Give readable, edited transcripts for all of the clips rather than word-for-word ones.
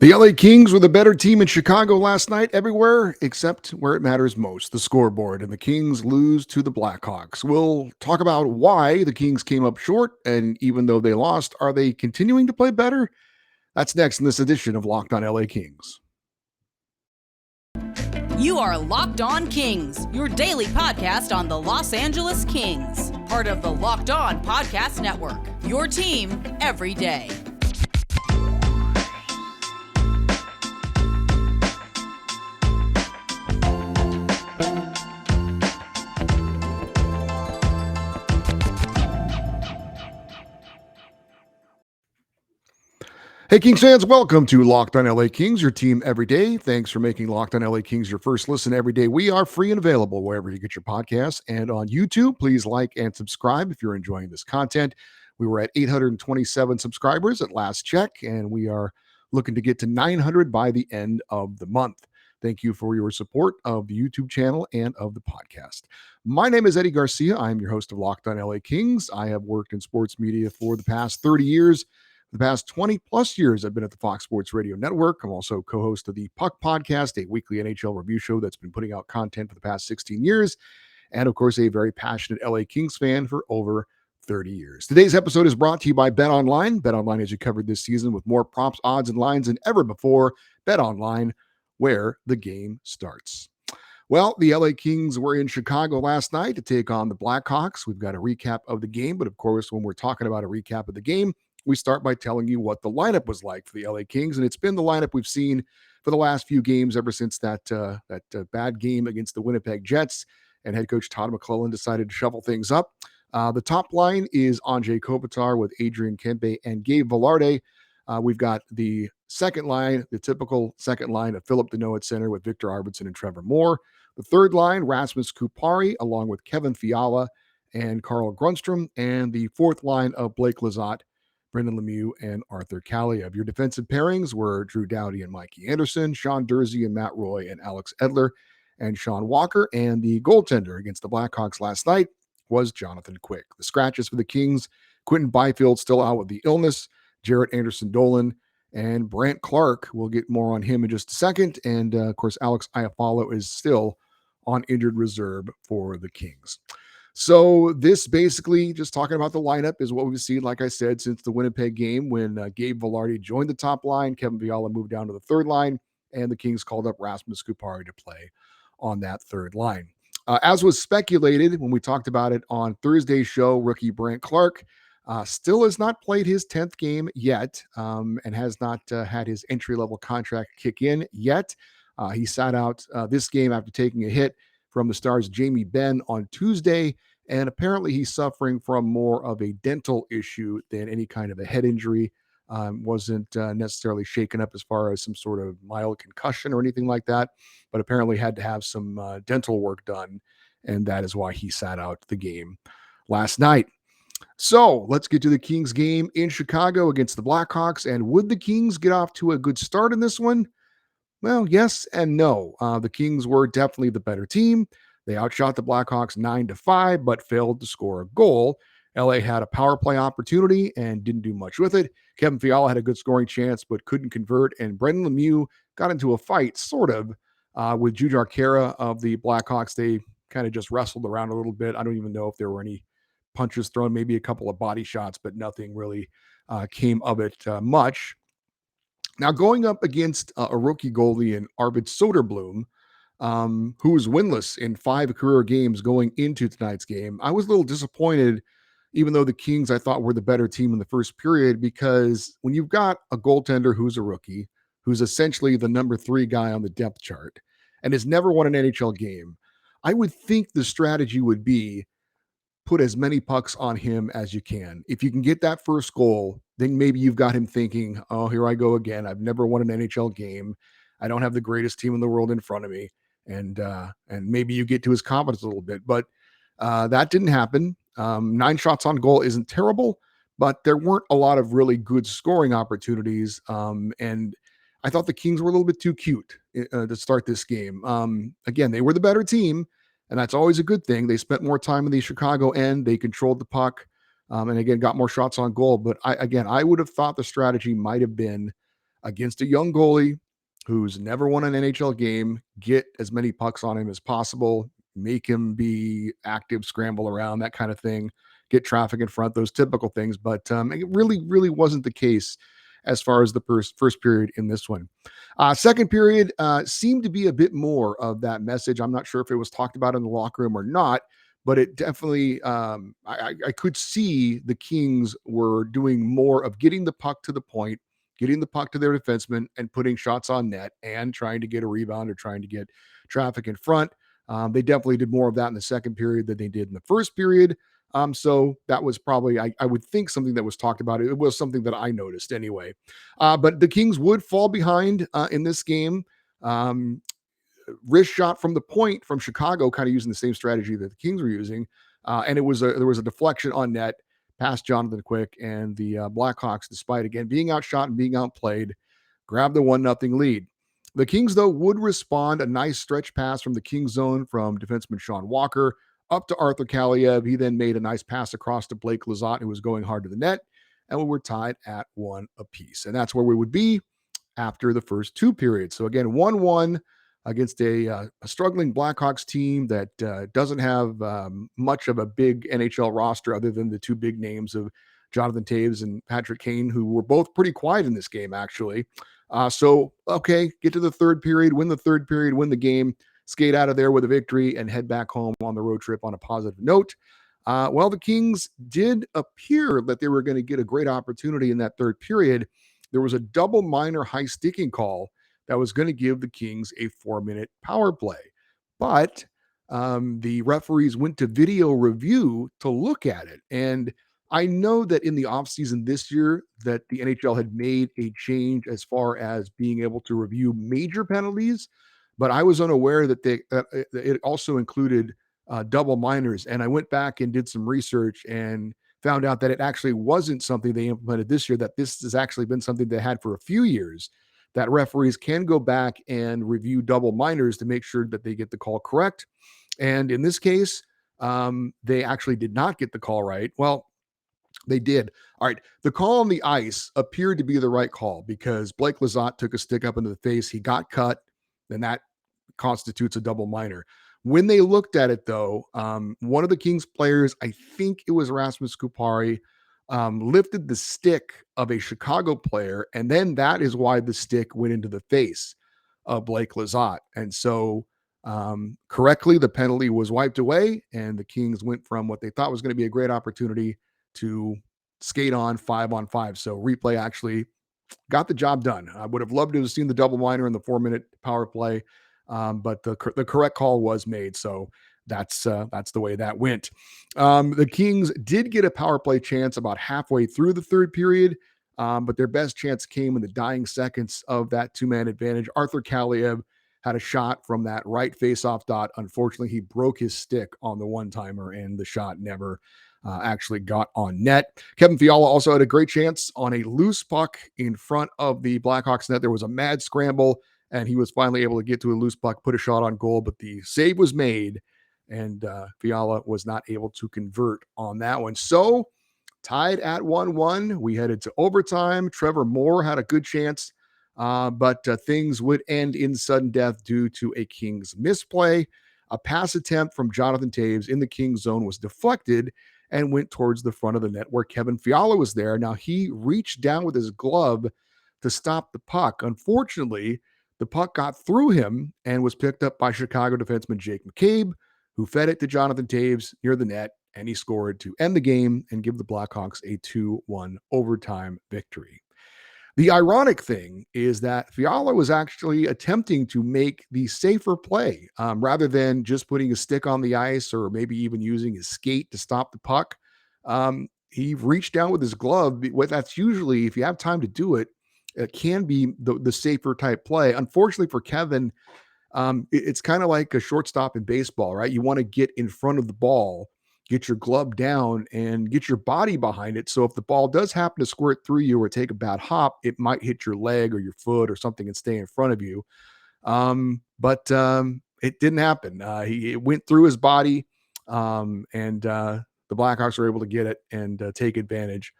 The LA Kings were the better team in Chicago last night everywhere except where it matters most, the scoreboard, and the Kings lose to the Blackhawks. We'll talk about why the Kings came up short, and even though they lost, are they continuing to play better? That's next in this edition of Locked on LA Kings. You are Locked On Kings, your daily podcast on the Los Angeles Kings, part of the Locked On Podcast Network, your team every day. Hey, Kings fans, welcome to Locked on LA Kings, your team every day. Thanks for making Locked on LA Kings your first listen every day. We are free and available wherever you get your podcasts and on YouTube. Please like and subscribe if you're enjoying this content. We were at 827 subscribers at last check, and we are looking to get to 900 by the end of the month. Thank you for your support of the YouTube channel and of the podcast. My name is Eddie Garcia. I'm your host of Locked on LA Kings. I have worked in sports media for the past 30 years. The past 20 plus years, I've been at the Fox Sports Radio Network. I'm also co-host of the Puck Podcast, a weekly NHL review show that's been putting out content for the past 16 years. And of course, a very passionate LA Kings fan for over 30 years. Today's episode is brought to you by BetOnline. BetOnline has you covered this season with more props, odds, and lines than ever before. BetOnline, where the game starts. Well, the LA Kings were in Chicago last night to take on the Blackhawks. We've got a recap of the game, but of course, when we're talking about a recap of the game, we start by telling you what the lineup was like for the LA Kings, and it's been the lineup we've seen for the last few games ever since that bad game against the Winnipeg Jets, and head coach Todd McClellan decided to shuffle things up. The top line is Anze Kopitar with Adrian Kempe and Gabe Velarde. We've got the second line, the typical second line of Philip Deneau at center with Victor Arvidsson and Trevor Moore. The third line, Rasmus Kupari, along with Kevin Fiala and Carl Grundstrom. And the fourth line of Blake Lizotte, Brendan Lemieux, and Arthur Kaliyev. Your defensive pairings were Drew Doughty and Mikey Anderson, Sean Dursey and Matt Roy, and Alex Edler and Sean Walker. And the goaltender against the Blackhawks last night was Jonathan Quick. The scratches for the Kings, Quentin Byfield still out with the illness, Jarrett Anderson-Dolan, and Brant Clark. We'll get more on him in just a second. And, of course, Alex Iafallo is still on injured reserve for the Kings. So this basically, just talking about the lineup, is what we've seen, like I said, since the Winnipeg game when Gabe Velarde joined the top line, Kevin Fiala moved down to the third line, and the Kings called up Rasmus Kupari to play on that third line. As was speculated when we talked about it on Thursday's show, rookie Brant Clark still has not played his 10th game yet, and has not had his entry-level contract kick in yet. He sat out this game after taking a hit from the Stars' Jamie Benn on Tuesday, and apparently he's suffering from more of a dental issue than any kind of a head injury. Wasn't necessarily shaken up as far as some sort of mild concussion or anything like that, but apparently had to have some dental work done, and that is why he sat out the game last night. So let's get to the Kings game in Chicago against the Blackhawks. And would the Kings get off to a good start in this one? Well, yes and no. The Kings were definitely the better team. They outshot the Blackhawks 9-5, but failed to score a goal. LA had a power play opportunity and didn't do much with it. Kevin Fiala had a good scoring chance, but couldn't convert. And Brendan Lemieux got into a fight, sort of, with Jujhar Khaira of the Blackhawks. They kind of just wrestled around a little bit. I don't even know if there were any punches thrown, maybe a couple of body shots, but nothing really came of it much. Now, going up against a rookie goalie in Arvid Soderblom, who was winless in 5 career games going into tonight's game, I was a little disappointed, even though the Kings, I thought, were the better team in the first period, because when you've got a goaltender who's a rookie, who's essentially the number 3 guy on the depth chart, and has never won an NHL game, I would think the strategy would be put as many pucks on him as you can. If you can get that first goal, then maybe you've got him thinking, oh, here I go again. I've never won an NHL game. I don't have the greatest team in the world in front of me. And maybe you get to his confidence a little bit. But that didn't happen. 9 shots on goal isn't terrible, but there weren't a lot of really good scoring opportunities. And I thought the Kings were a little bit too cute to start this game. Again, they were the better team, and that's always a good thing. They spent more time in the Chicago end. They controlled the puck, and again, got more shots on goal. But I would have thought the strategy might have been against a young goalie who's never won an NHL game, get as many pucks on him as possible, make him be active, scramble around, that kind of thing, get traffic in front, those typical things. But it really wasn't the case as far as the first period in this one. Second period seemed to be a bit more of that message. I'm not sure if it was talked about in the locker room or not, but it definitely, I could see the Kings were doing more of getting the puck to the point, getting the puck to their defenseman and putting shots on net and trying to get a rebound or trying to get traffic in front. They definitely did more of that in the second period than they did in the first period. So that was probably, I would think, something that was talked about. It was something that I noticed anyway. But the Kings would fall behind in this game. Um, Wrist shot from the point from Chicago, kind of using the same strategy that the Kings were using. And there was a deflection on net past Jonathan Quick, and the Blackhawks, despite again being outshot and being outplayed, grabbed the 1-0 lead. The Kings, though, would respond. A nice stretch pass from the Kings zone from defenseman Sean Walker up to Arthur Kaliev. He then made a nice pass across to Blake Lizotte, who was going hard to the net, and we were tied at 1 apiece. And that's where we would be after the first two periods. So again, 1-1 against a struggling Blackhawks team that doesn't have much of a big NHL roster other than the two big names of Jonathan Toews and Patrick Kane, who were both pretty quiet in this game, actually. Okay, get to the third period, win the third period, win the game, skate out of there with a victory, and head back home on the road trip on a positive note. Well, the Kings did appear that they were going to get a great opportunity in that third period. There was a double minor high sticking call that was going to give the Kings a 4-minute power play. But the referees went to video review to look at it. And I know that in the offseason this year that the NHL had made a change as far as being able to review major penalties, but I was unaware that it also included double minors. And I went back and did some research and found out that it actually wasn't something they implemented this year, that this has actually been something they had for a few years, that referees can go back and review double minors to make sure that they get the call correct. And in this case, they actually did not get the call right. Well, they did. All right. The call on the ice appeared to be the right call because Blake Lizotte took a stick up into the face. He got cut. Then that constitutes a double minor. When they looked at it, though, one of the Kings players, I think it was Rasmus Kupari, lifted the stick of a Chicago player, and then that is why the stick went into the face of Blake Lizotte. And so correctly, the penalty was wiped away, and the Kings went from what they thought was going to be a great opportunity to skate on 5-on-5. So replay actually got the job done. I would have loved to have seen the double minor in the 4-minute power play, but the correct call was made. So that's the way that went. The Kings did get a power play chance about halfway through the third period, but their best chance came in the dying seconds of that two-man advantage. Arthur Kaliev had a shot from that right face-off dot. Unfortunately, he broke his stick on the one-timer, and the shot never actually got on net. Kevin Fiala also had a great chance on a loose puck in front of the Blackhawks net. There was a mad scramble, and he was finally able to get to a loose puck, put a shot on goal, but the save was made, and Fiala was not able to convert on that one. So tied at 1-1. We headed to overtime. Trevor Moore had a good chance, but things would end in sudden death due to a Kings misplay. A pass attempt from Jonathan Toews in the Kings zone was deflected and went towards the front of the net where Kevin Fiala was there. Now, he reached down with his glove to stop the puck. Unfortunately, the puck got through him and was picked up by Chicago defenseman Jake McCabe, who fed it to Jonathan Toews near the net, and he scored to end the game and give the Blackhawks a 2-1 overtime victory. The ironic thing is that Fiala was actually attempting to make the safer play rather than just putting a stick on the ice or maybe even using his skate to stop the puck. He reached down with his glove. That's usually, if you have time to do it, it can be the safer type play. Unfortunately for Kevin, it's kind of like a shortstop in baseball, right? You want to get in front of the ball, get your glove down, and get your body behind it. So if the ball does happen to squirt through you or take a bad hop, it might hit your leg or your foot or something and stay in front of you. But it didn't happen. It went through his body, and the Blackhawks were able to get it and take advantage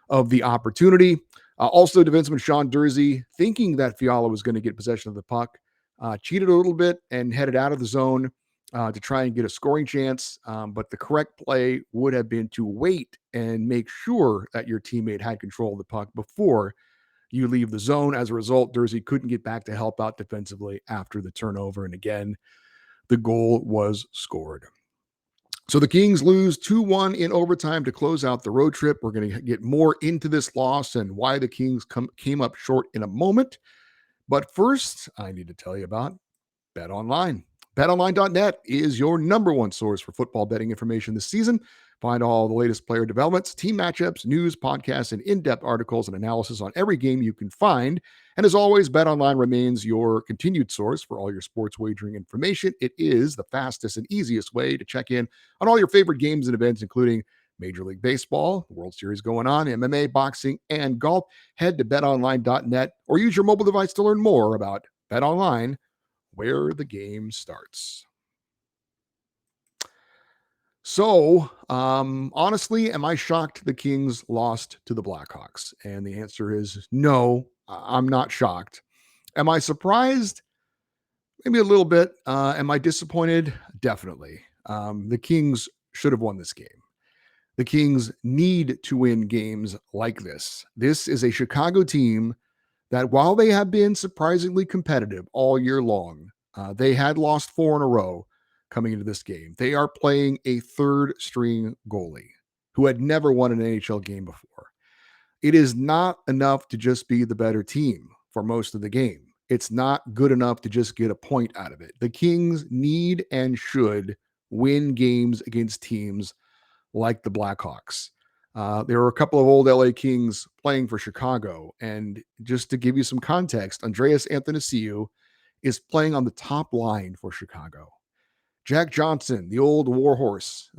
of the opportunity. Also, defenseman Sean Dursey, thinking that Fiala was going to get possession of the puck, cheated a little bit and headed out of the zone to try and get a scoring chance. But the correct play would have been to wait and make sure that your teammate had control of the puck before you leave the zone. As a result, Dursey couldn't get back to help out defensively after the turnover. And again, the goal was scored. So the Kings lose 2-1 in overtime to close out the road trip. We're going to get more into this loss and why the Kings came up short in a moment. But first, I need to tell you about BetOnline. BetOnline.net is your number one source for football betting information this season. Find all the latest player developments, team matchups, news, podcasts, and in-depth articles and analysis on every game you can find. And as always, BetOnline remains your continued source for all your sports wagering information. It is the fastest and easiest way to check in on all your favorite games and events, including Major League Baseball, the World Series going on, MMA, boxing, and golf. Head to betonline.net or use your mobile device to learn more about BetOnline, where the game starts. So, honestly, am I shocked the Kings lost to the Blackhawks? And the answer is no, I'm not shocked. Am I surprised? Maybe a little bit. Am I disappointed? Definitely. The Kings should have won this game. The Kings need to win games like this. This is a Chicago team that, while they have been surprisingly competitive all year long, they had lost 4 in a row coming into this game. They are playing a third string goalie who had never won an NHL game before. It is not enough to just be the better team for most of the game. It's not good enough to just get a point out of it. The Kings need and should win games against teams like the Blackhawks. There are a couple of old LA Kings playing for Chicago. And just to give you some context, Andreas Athanasiou is playing on the top line for Chicago. Jack Johnson, the old warhorse,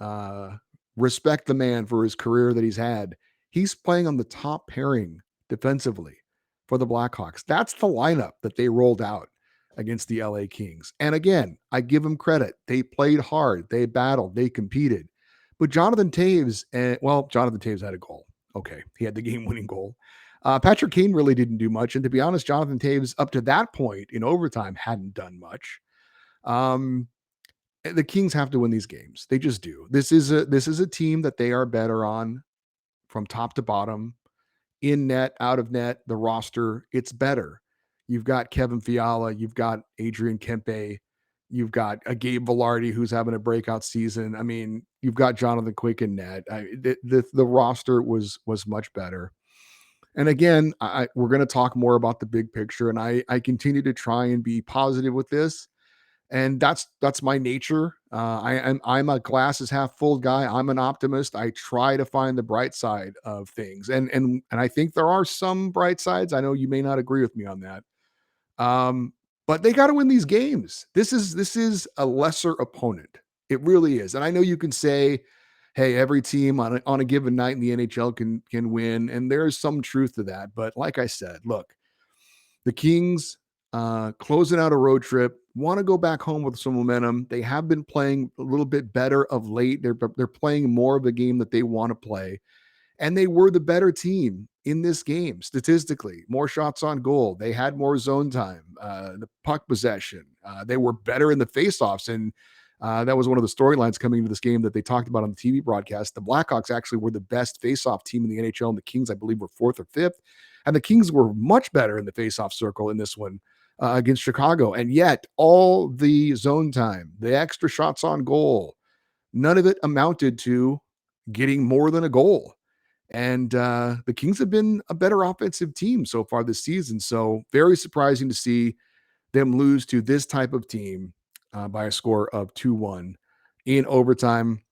respect the man for his career that he's had. He's playing on the top pairing defensively for the Blackhawks. That's the lineup that they rolled out against the LA Kings. And again, I give them credit. They played hard. They battled. They competed. But Jonathan Toews, Jonathan Toews had a goal. Okay, he had the game-winning goal. Patrick Kane really didn't do much. And to be honest, Jonathan Toews, up to that point in overtime, hadn't done much. The Kings have to win these games. They just do. This is a team that they are better on from top to bottom, in net, out of net, the roster. It's better. You've got Kevin Fiala. You've got Adrian Kempe. You've got a Gabe Velarde who's having a breakout season. I mean, you've got Jonathan Quick in net. The roster was much better. And again, we're going to talk more about the big picture, and I continue to try and be positive with this. And that's my nature. I'm a glass is half full guy. I'm an optimist. I try to find the bright side of things, and I think there are some bright sides. I know you may not agree with me on that, but they got to win these games. This is a lesser opponent. It really is. And I know you can say, hey, every team on a given night in the NHL can win, and there's some truth to that. But like I said, look, the Kings closing out a road trip, want to go back home with some momentum. They have been playing a little bit better of late. They're playing more of the game that they want to play. And they were the better team in this game, statistically. More shots on goal. They had more zone time, the puck possession. They were better in the faceoffs. And that was one of the storylines coming into this game that they talked about on the TV broadcast. The Blackhawks actually were the best faceoff team in the NHL, and the Kings, I believe, were 4th or 5th. And the Kings were much better in the faceoff circle in this one against Chicago. And yet, all the zone time, the extra shots on goal, none of it amounted to getting more than a goal. And the Kings have been a better offensive team so far this season. So very surprising to see them lose to this type of team by a score of 2-1 in overtime.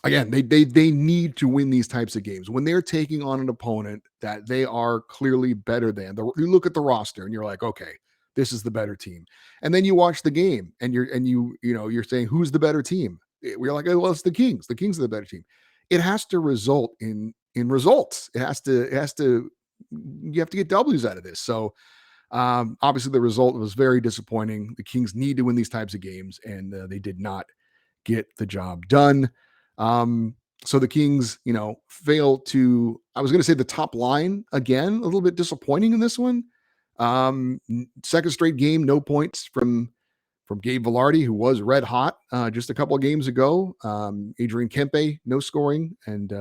Again, they need to win these types of games when they're taking on an opponent that they are clearly better than. You look at the roster and you're like, okay, this is the better team. And then you watch the game and you're saying, who's the better team? We're like, oh, well, it's the Kings. The Kings are the better team. It has to result in results. You have to get W's out of this. So obviously the result was very disappointing. The Kings need to win these types of games, and they did not get the job done. So the Kings, fail to, I was going to say the top line again, a little bit disappointing in this one. Second straight game, no points from Gabe Velarde, who was red hot just a couple of games ago. Adrian Kempe, no scoring, and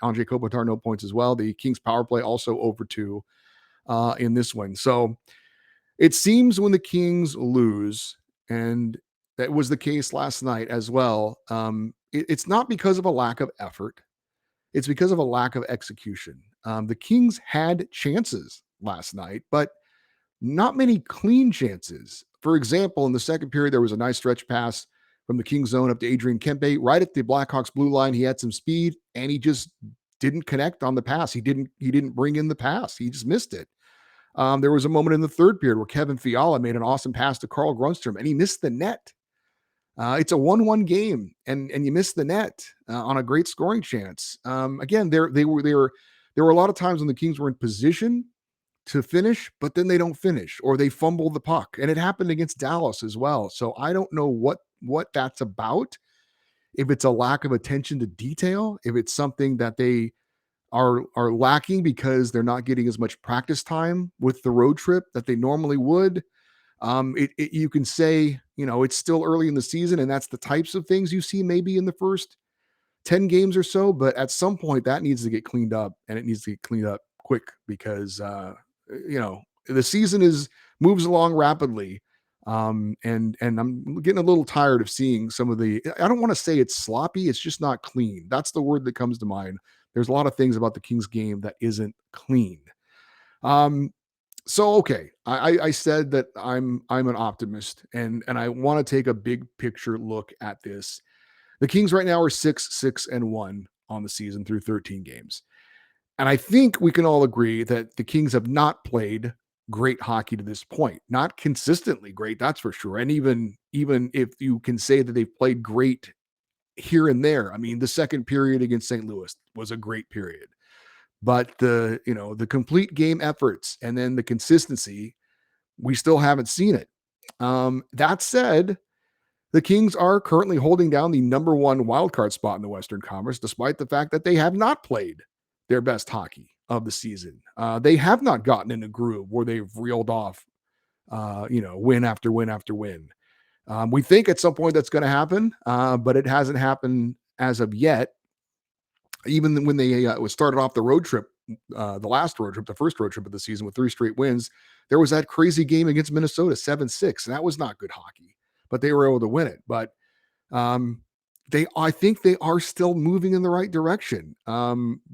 Andre Kopitar, no points as well. The Kings power play also over 2 in this one. So it seems when the Kings lose, and that was the case last night as well, it's not because of a lack of effort. It's because of a lack of execution. The Kings had chances last night, but not many clean chances. For example, in the second period, there was a nice stretch pass from the Kings zone up to Adrian Kempe, right at the Blackhawks blue line. He had some speed and he just didn't connect on the pass. He didn't bring in the pass. He just missed it. There was a moment in the third period where Kevin Fiala made an awesome pass to Carl Grunstrom and he missed the net. It's a 1-1 game, and you missed the net on a great scoring chance. Again, there were a lot of times when the Kings were in position to finish, but then they don't finish or they fumble the puck. And it happened against Dallas as well. So I don't know what that's about. If it's a lack of attention to detail, if it's something that they are lacking because they're not getting as much practice time with the road trip that they normally would. You can say, it's still early in the season and that's the types of things you see maybe in the first 10 games or so, but at some point that needs to get cleaned up and it needs to get cleaned up quick because, the season moves along rapidly. And I'm getting a little tired of seeing some of I don't want to say it's sloppy. It's just not clean. That's the word that comes to mind. There's a lot of things about the Kings game that isn't clean. So, okay. I said that I'm an optimist and I want to take a big picture look at this. The Kings right now are 6-1 on the season through 13 games. And I think we can all agree that the Kings have not played great hockey to this point, not consistently great, that's for sure. And even if you can say that they've played great here and there, I mean, the second period against St. Louis was a great period, but the complete game efforts and then the consistency, we still haven't seen it. That said, the Kings are currently holding down the number 1 wildcard spot in the Western Conference, despite the fact that they have not played their best hockey of the season. They have not gotten in a groove where they've reeled off, win after win after win. We think at some point that's going to happen, but it hasn't happened as of yet. Even when they started off the road trip, the first road trip of the season with 3 straight wins, there was that crazy game against Minnesota, 7-6, and that was not good hockey, but they were able to win it. But I think they are still moving in the right direction.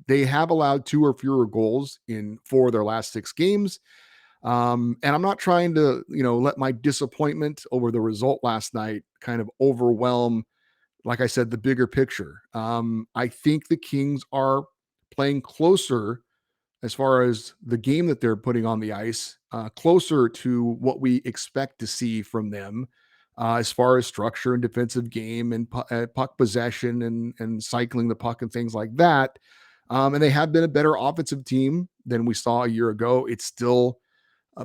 They have allowed 2 or fewer goals in 4 of their last 6 games. And I'm not trying to, let my disappointment over the result last night kind of overwhelm, like I said, the bigger picture. I think the Kings are playing closer as far as the game that they're putting on the ice, closer to what we expect to see from them. As far as structure and defensive game and puck possession and cycling the puck and things like that. And they have been a better offensive team than we saw a year ago. It's still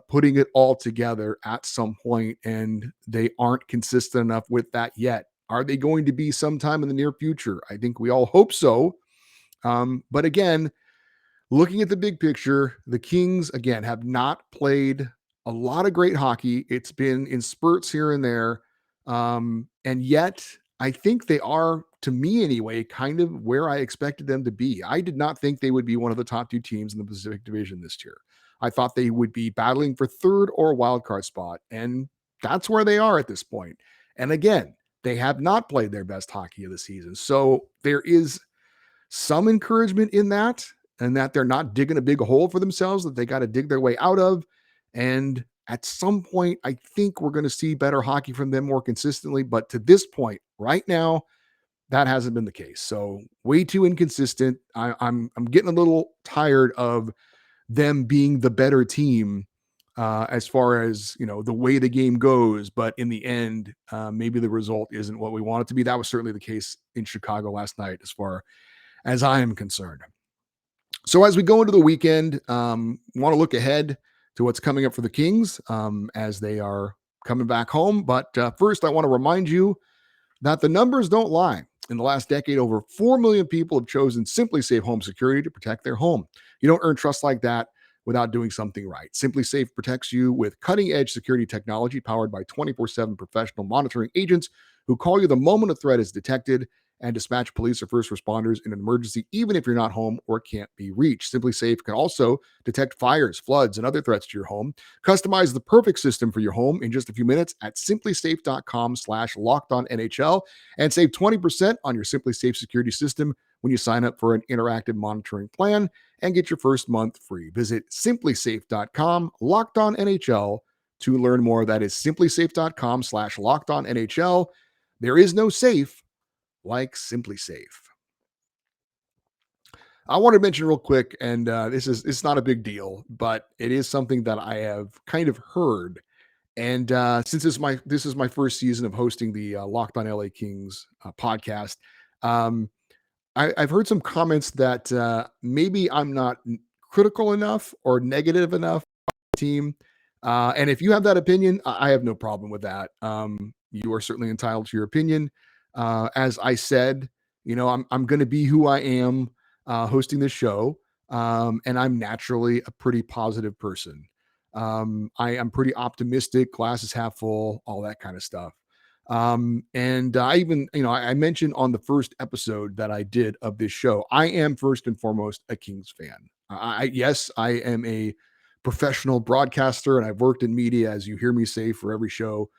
putting it all together at some point, and they aren't consistent enough with that yet. Are they going to be sometime in the near future? I think we all hope so. But again, looking at the big picture, the Kings, again, have not played a lot of great hockey. It's been in spurts here and there. And yet I think they are, to me anyway, kind of where I expected them to be. I did not think they would be one of the top 2 teams in the Pacific Division this year. I thought they would be battling for third or wild card spot. And that's where they are at this point. And again, they have not played their best hockey of the season. So there is some encouragement in that, and that they're not digging a big hole for themselves that they got to dig their way out of. And at some point, I think we're going to see better hockey from them more consistently. But to this point, right now, that hasn't been the case. So way too inconsistent. I'm getting a little tired of them being the better team as far as, the way the game goes. But in the end, maybe the result isn't what we want it to be. That was certainly the case in Chicago last night, as far as I am concerned. So as we go into the weekend, want to look ahead to what's coming up for the Kings as they are coming back home. But first, I want to remind you that the numbers don't lie. In the last decade, over 4 million people have chosen SimpliSafe Home Security to protect their home. You don't earn trust like that without doing something right. SimpliSafe protects you with cutting-edge security technology powered by 24/7 professional monitoring agents who call you the moment a threat is detected and dispatch police or first responders in an emergency, even if you're not home or can't be reached. SimpliSafe can also detect fires, floods, and other threats to your home. Customize the perfect system for your home in just a few minutes at simplisafe.com/lockedonnhl and save 20% on your SimpliSafe security system when you sign up for an interactive monitoring plan and get your first month free. Visit simplisafe.com/lockedonnhl to learn more. That is simplisafe.com/lockedonnhl. There is no safe like SimpliSafe. I want to mention real quick, and it's not a big deal, but it is something that I have kind of heard. And since this is my first season of hosting the Locked On LA Kings podcast, um, I've heard some comments that maybe I'm not critical enough or negative enough team. And if you have that opinion, I have no problem with that. You are certainly entitled to your opinion. As I said, I'm going to be who I am hosting this show, and I'm naturally a pretty positive person. I am pretty optimistic, glass is half full, all that kind of stuff. And I even, I mentioned on the first episode that I did of this show, I am first and foremost a Kings fan. Yes, I am a professional broadcaster and I've worked in media, as you hear me say, for every show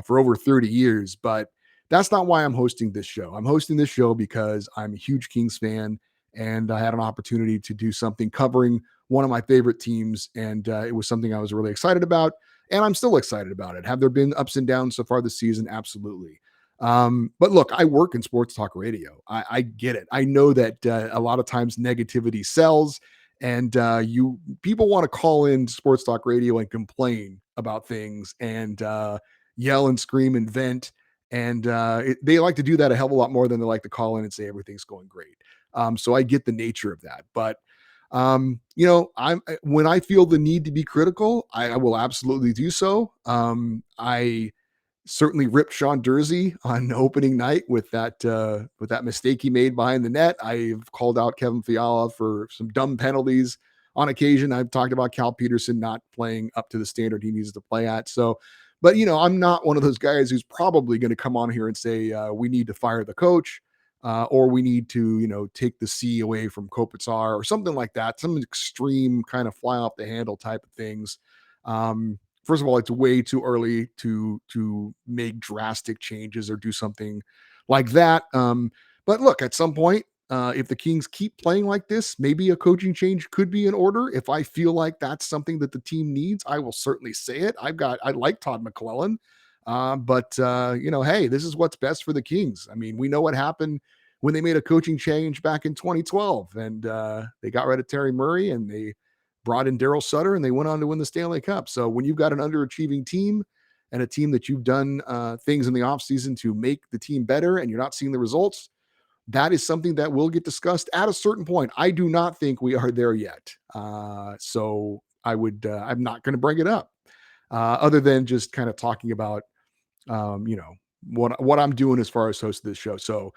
for over 30 years. But that's not why I'm hosting this show. I'm hosting this show because I'm a huge Kings fan and I had an opportunity to do something covering one of my favorite teams. And it was something I was really excited about. And I'm still excited about it. Have there been ups and downs so far this season? Absolutely. But look, I work in sports talk radio. I get it. I know that a lot of times negativity sells, and you people want to call in sports talk radio and complain about things and yell and scream and vent, and they like to do that a hell of a lot more than they like to call in and say everything's going great. So I get the nature of that, but I'm when I feel the need to be critical, I will absolutely do so. I certainly ripped Sean Dursey on opening night with that mistake he made behind the net. I've called out Kevin Fiala for some dumb penalties on occasion. I've talked about Cal Peterson not playing up to the standard he needs to play at. So, but I'm not one of those guys who's probably going to come on here and say we need to fire the coach. Or we need to, take the C away from Kopitar or something like that. Some extreme kind of fly off the handle type of things. First of all, it's way too early to make drastic changes or do something like that. But look, at some point, if the Kings keep playing like this, maybe a coaching change could be in order. If I feel like that's something that the team needs, I will certainly say it. I like Todd McClellan. But hey, this is what's best for the Kings. I mean, we know what happened when they made a coaching change back in 2012 and they got rid of Terry Murray and they brought in Daryl Sutter and they went on to win the Stanley Cup. So when you've got an underachieving team and a team that you've done things in the offseason to make the team better and you're not seeing the results, that is something that will get discussed at a certain point. I do not think we are there yet. So I'm not going to bring it up other than just kind of talking about, what I'm doing as far as host of this show. So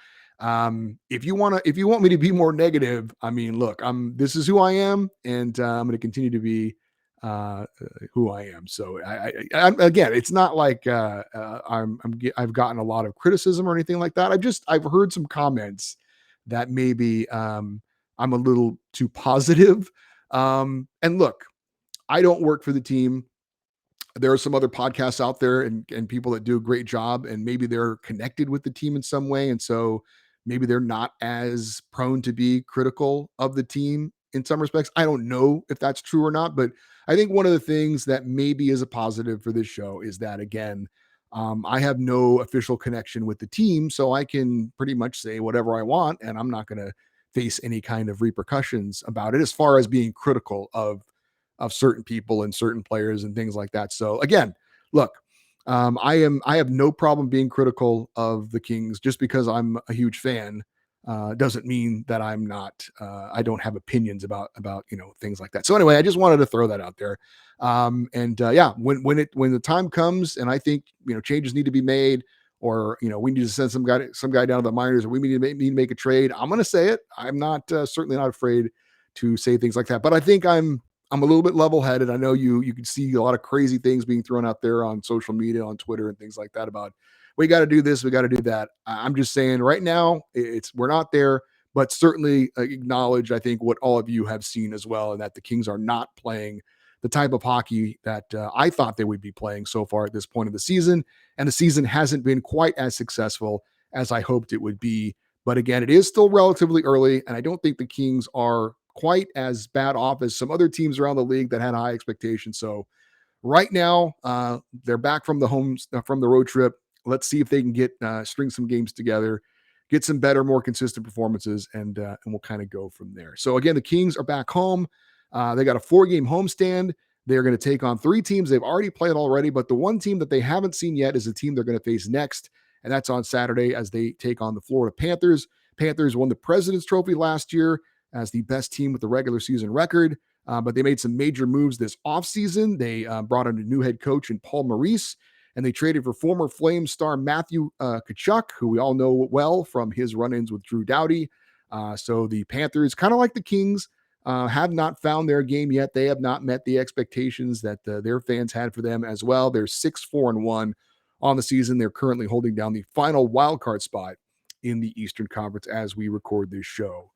if you want me to be more negative, I mean, look, this is who I am, and I'm going to continue to be who I am. So again, it's not like I've gotten a lot of criticism or anything like that. I've heard some comments that maybe I'm a little too positive. And look, I don't work for the team. There are some other podcasts out there and people that do a great job, and maybe they're connected with the team in some way. And so maybe they're not as prone to be critical of the team in some respects. I don't know if that's true or not, but I think one of the things that maybe is a positive for this show is that, again, I have no official connection with the team, so I can pretty much say whatever I want, and I'm not going to face any kind of repercussions about it as far as being critical of certain people and certain players and things like that. So again, look, I have no problem being critical of the Kings. Just because I'm a huge fan doesn't mean that I'm not. I don't have opinions about things like that. So anyway, I just wanted to throw that out there. Yeah, when the time comes and I think changes need to be made, or we need to send some guy down to the minors, or we need to make a trade. I'm going to say it. I'm not certainly not afraid to say things like that. But I think I'm a little bit level headed. I know you can see a lot of crazy things being thrown out there on social media, on Twitter, and things like that about we got to do this, we got to do that. I'm just saying right now we're not there, but certainly acknowledge I think what all of you have seen as well, and that the Kings are not playing the type of hockey that I thought they would be playing so far at this point of the season, and the season hasn't been quite as successful as I hoped it would be. But again, it is still relatively early, and I don't think the Kings are quite as bad off as some other teams around the league that had high expectations. So right now, they're back from the road trip. Let's see if they can get string some games together, get some better, more consistent performances, and we'll kind of go from there. So again, the Kings are back home. They got a 4-game homestand. They're going to take on 3 teams they've already played already, but the one team that they haven't seen yet is the team they're going to face next, and that's on Saturday as they take on the Florida Panthers. Panthers won the President's Trophy last year as the best team with the regular season record. But they made some major moves this offseason. They brought in a new head coach in Paul Maurice, and they traded for former Flames star Matthew Tkachuk, who we all know well from his run-ins with Drew Doughty. So the Panthers, kind of like the Kings, have not found their game yet. They have not met the expectations that their fans had for them as well. They're 6-4-1 on the season. They're currently holding down the final wildcard spot in the Eastern Conference as we record this show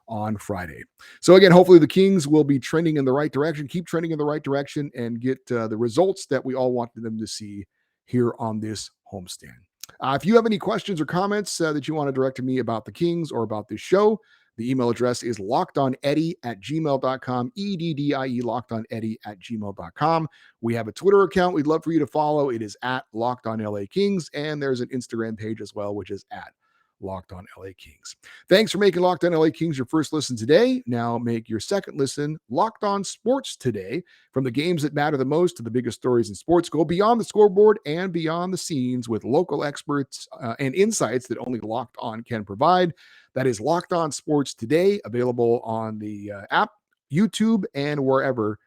on Friday. So again, hopefully the Kings will be trending in the right direction, keep trending in the right direction, and get the results that we all wanted them to see here on this homestand. If you have any questions or comments that you want to direct to me about the Kings or about this show, the email address is lockedoneddie@gmail.com, EDDIE, lockedoneddie@gmail.com. We have a Twitter account we'd love for you to follow. It is at LockedOnLAKings, and there's an Instagram page as well, which is at Locked On LA Kings. Thanks for making Locked On LA Kings your first listen today. Now make your second listen Locked On Sports today. From the games that matter the most to the biggest stories in sports, go beyond the scoreboard and beyond the scenes with local experts and insights that only Locked On can provide. That is Locked On Sports today, available on the app, YouTube, and wherever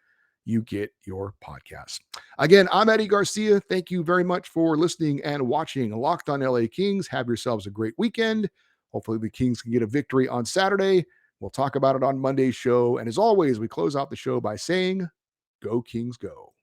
you get your podcasts. Again, I'm Eddie Garcia. Thank you very much for listening and watching Locked On LA Kings. Have yourselves a great weekend. Hopefully the Kings can get a victory on Saturday. We'll talk about it on Monday's show. And as always, we close out the show by saying, Go Kings, go.